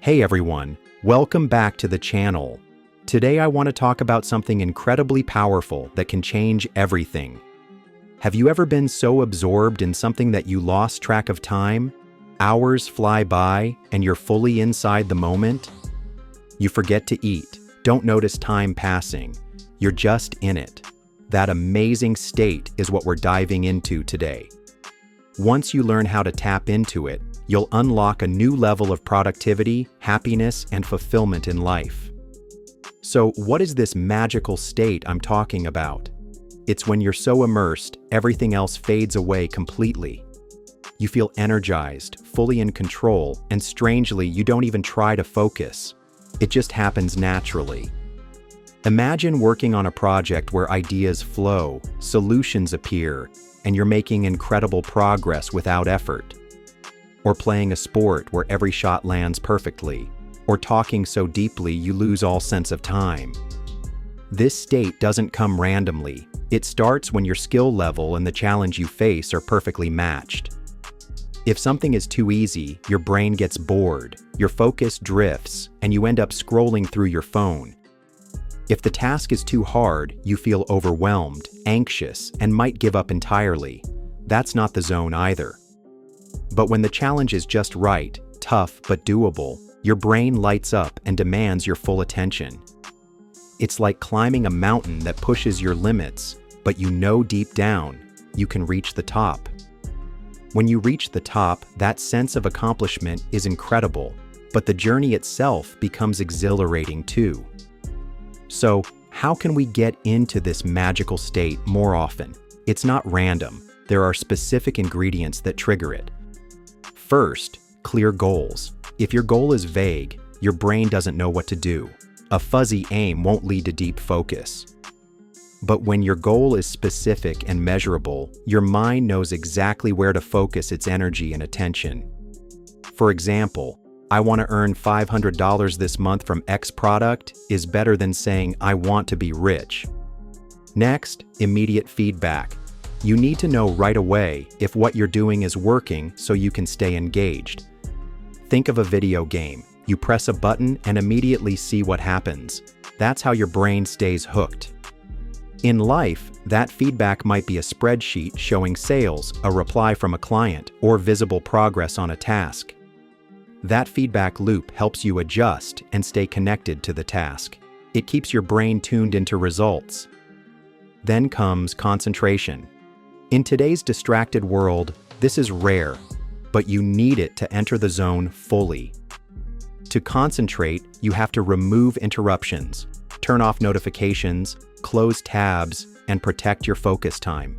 Hey everyone, welcome back to the channel. Today I want to talk about something incredibly powerful that can change everything. Have you ever been so absorbed in something that you lost track of time? Hours fly by and you're fully inside the moment? You forget to eat, don't notice time passing. You're just in it. That amazing state is what we're diving into today. Once you learn how to tap into it, you'll unlock a new level of productivity, happiness, and fulfillment in life. So, what is this magical state I'm talking about? It's when you're so immersed, everything else fades away completely. You feel energized, fully in control, and strangely, you don't even try to focus. It just happens naturally. Imagine working on a project where ideas flow, solutions appear, and you're making incredible progress without effort. Or playing a sport where every shot lands perfectly, or talking so deeply you lose all sense of time. This state doesn't come randomly. It starts when your skill level and the challenge you face are perfectly matched. If something is too easy, your brain gets bored, your focus drifts, and you end up scrolling through your phone. If the task is too hard, you feel overwhelmed, anxious, and might give up entirely. That's not the zone either. But when the challenge is just right, tough but doable, your brain lights up and demands your full attention. It's like climbing a mountain that pushes your limits, but you know deep down, you can reach the top. When you reach the top, that sense of accomplishment is incredible, but the journey itself becomes exhilarating too. So, how can we get into this magical state more often? It's not random. There are specific ingredients that trigger it. First, clear goals. If your goal is vague, your brain doesn't know what to do. A fuzzy aim won't lead to deep focus. But when your goal is specific and measurable, your mind knows exactly where to focus its energy and attention. For example, I want to earn $500 this month from X product is better than saying I want to be rich. Next, immediate feedback. You need to know right away if what you're doing is working so you can stay engaged. Think of a video game. You press a button and immediately see what happens. That's how your brain stays hooked. In life, that feedback might be a spreadsheet showing sales, a reply from a client, or visible progress on a task. That feedback loop helps you adjust and stay connected to the task. It keeps your brain tuned into results. Then comes concentration. In today's distracted world, this is rare, but you need it to enter the zone fully. To concentrate, you have to remove interruptions, turn off notifications, close tabs, and protect your focus time.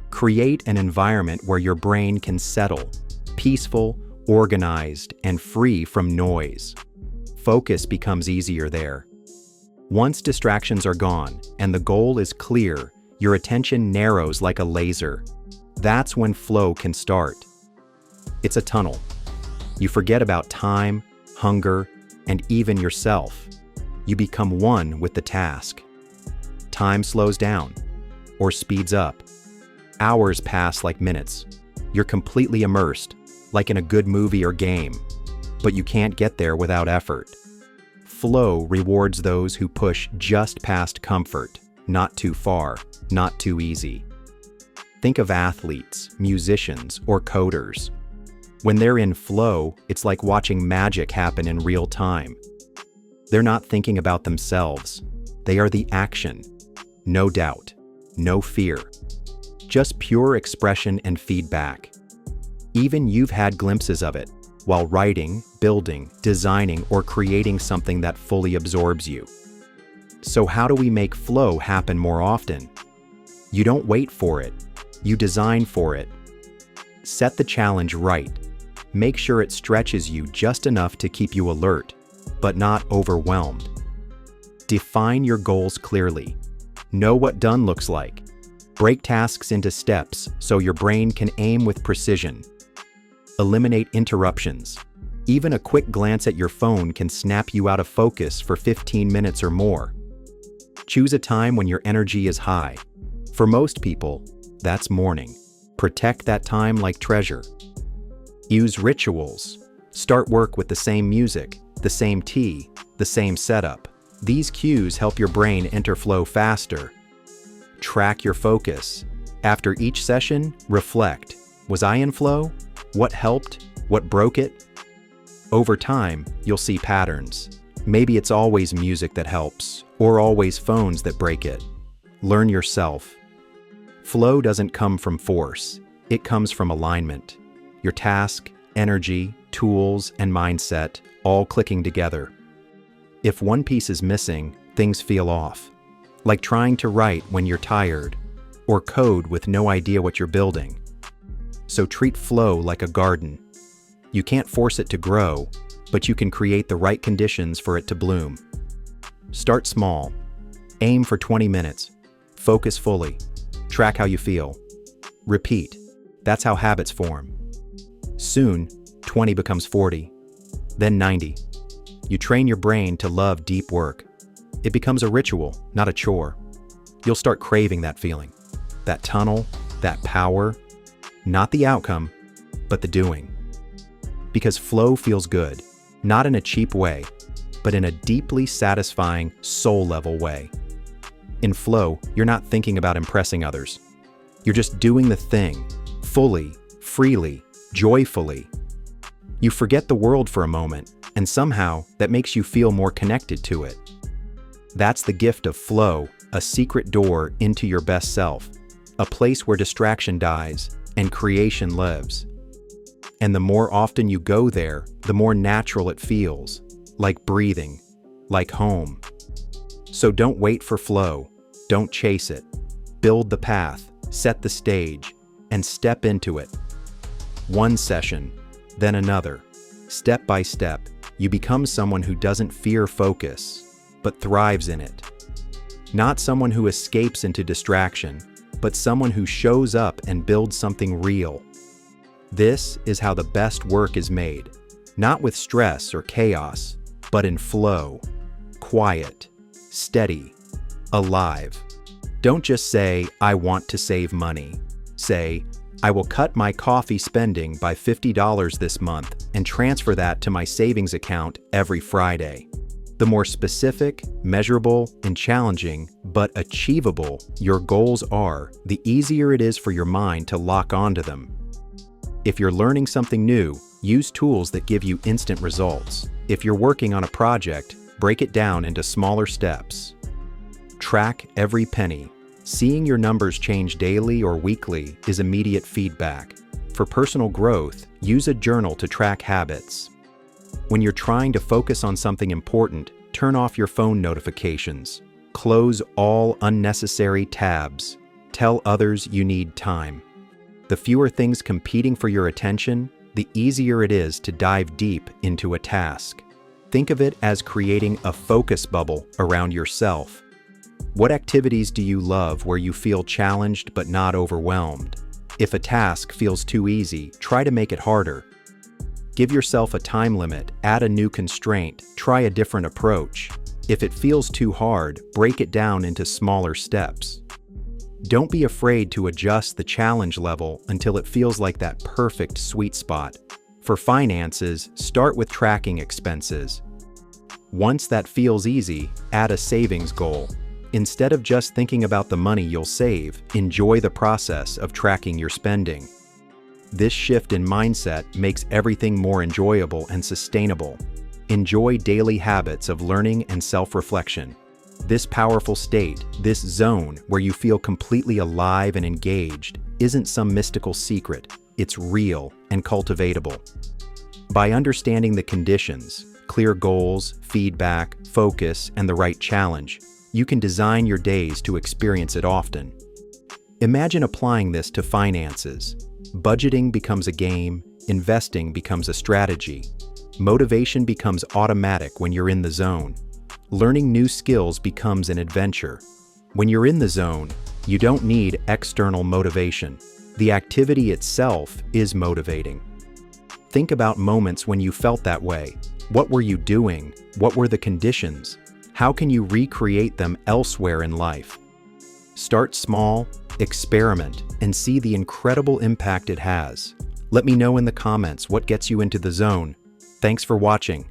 Create an environment where your brain can settle, peaceful, organized, and free from noise. Focus becomes easier there. Once distractions are gone and the goal is clear, your attention narrows like a laser. That's when flow can start. It's a tunnel. You forget about time, hunger, and even yourself. You become one with the task. Time slows down, or speeds up. Hours pass like minutes. You're completely immersed, like in a good movie or game, but you can't get there without effort. Flow rewards those who push just past comfort, not too far, not too easy. Think of athletes, musicians, or coders. When they're in flow, it's like watching magic happen in real time. They're not thinking about themselves. They are the action. No doubt, no fear. Just pure expression and feedback. Even you've had glimpses of it while writing, building, designing, or creating something that fully absorbs you. So how do we make flow happen more often? You don't wait for it. You design for it. Set the challenge right. Make sure it stretches you just enough to keep you alert, but not overwhelmed. Define your goals clearly. Know what done looks like. Break tasks into steps so your brain can aim with precision. Eliminate interruptions. Even a quick glance at your phone can snap you out of focus for 15 minutes or more. Choose a time when your energy is high. For most people, that's morning. Protect that time like treasure. Use rituals. Start work with the same music, the same tea, the same setup. These cues help your brain enter flow faster. Track your focus. After each session, reflect. Was I in flow? What helped? What broke it? Over time, you'll see patterns. Maybe it's always music that helps, or always phones that break it. Learn yourself. Flow doesn't come from force. It comes from alignment. Your task, energy, tools, and mindset all clicking together. If one piece is missing, things feel off. Like trying to write when you're tired, or code with no idea what you're building. So treat flow like a garden. You can't force it to grow, but you can create the right conditions for it to bloom. Start small. Aim for 20 minutes. Focus fully. Track how you feel. Repeat. That's how habits form. Soon, 20 becomes 40, then 90. You train your brain to love deep work. It becomes a ritual, not a chore. You'll start craving that feeling, that tunnel, that power, not the outcome, but the doing. Because flow feels good, not in a cheap way, but in a deeply satisfying, soul-level way. In flow, you're not thinking about impressing others. You're just doing the thing, fully, freely, joyfully. You forget the world for a moment, and somehow that makes you feel more connected to it. That's the gift of flow, a secret door into your best self, a place where distraction dies and creation lives. And the more often you go there, the more natural it feels, like breathing, like home. So don't wait for flow, don't chase it. Build the path, set the stage, and step into it. One session, then another. Step by step, you become someone who doesn't fear focus, but thrives in it. Not someone who escapes into distraction, but someone who shows up and builds something real. This is how the best work is made, not with stress or chaos, but in flow, quiet, steady, alive. Don't just say, I want to save money. Say, I will cut my coffee spending by $50 this month and transfer that to my savings account every Friday. The more specific, measurable, and challenging, but achievable your goals are, the easier it is for your mind to lock onto them. If you're learning something new, use tools that give you instant results. If you're working on a project, break it down into smaller steps. Track every penny. Seeing your numbers change daily or weekly is immediate feedback. For personal growth, use a journal to track habits. When you're trying to focus on something important, turn off your phone notifications. Close all unnecessary tabs. Tell others you need time. The fewer things competing for your attention, the easier it is to dive deep into a task. Think of it as creating a focus bubble around yourself. What activities do you love where you feel challenged but not overwhelmed? If a task feels too easy, try to make it harder. Give yourself a time limit, add a new constraint, try a different approach. If it feels too hard, break it down into smaller steps. Don't be afraid to adjust the challenge level until it feels like that perfect sweet spot. For finances, start with tracking expenses. Once that feels easy, add a savings goal. Instead of just thinking about the money you'll save, enjoy the process of tracking your spending. This shift in mindset makes everything more enjoyable and sustainable. Enjoy daily habits of learning and self-reflection. This powerful state, this zone where you feel completely alive and engaged, isn't some mystical secret. It's real and cultivatable. By understanding the conditions, clear goals, feedback, focus, and the right challenge, you can design your days to experience it often. Imagine applying this to finances. Budgeting becomes a game, investing becomes a strategy. Motivation becomes automatic when you're in the zone. Learning new skills becomes an adventure. When you're in the zone, you don't need external motivation. The activity itself is motivating. Think about moments when you felt that way. What were you doing? What were the conditions? How can you recreate them elsewhere in life? Start small, experiment, and see the incredible impact it has. Let me know in the comments what gets you into the zone. Thanks for watching.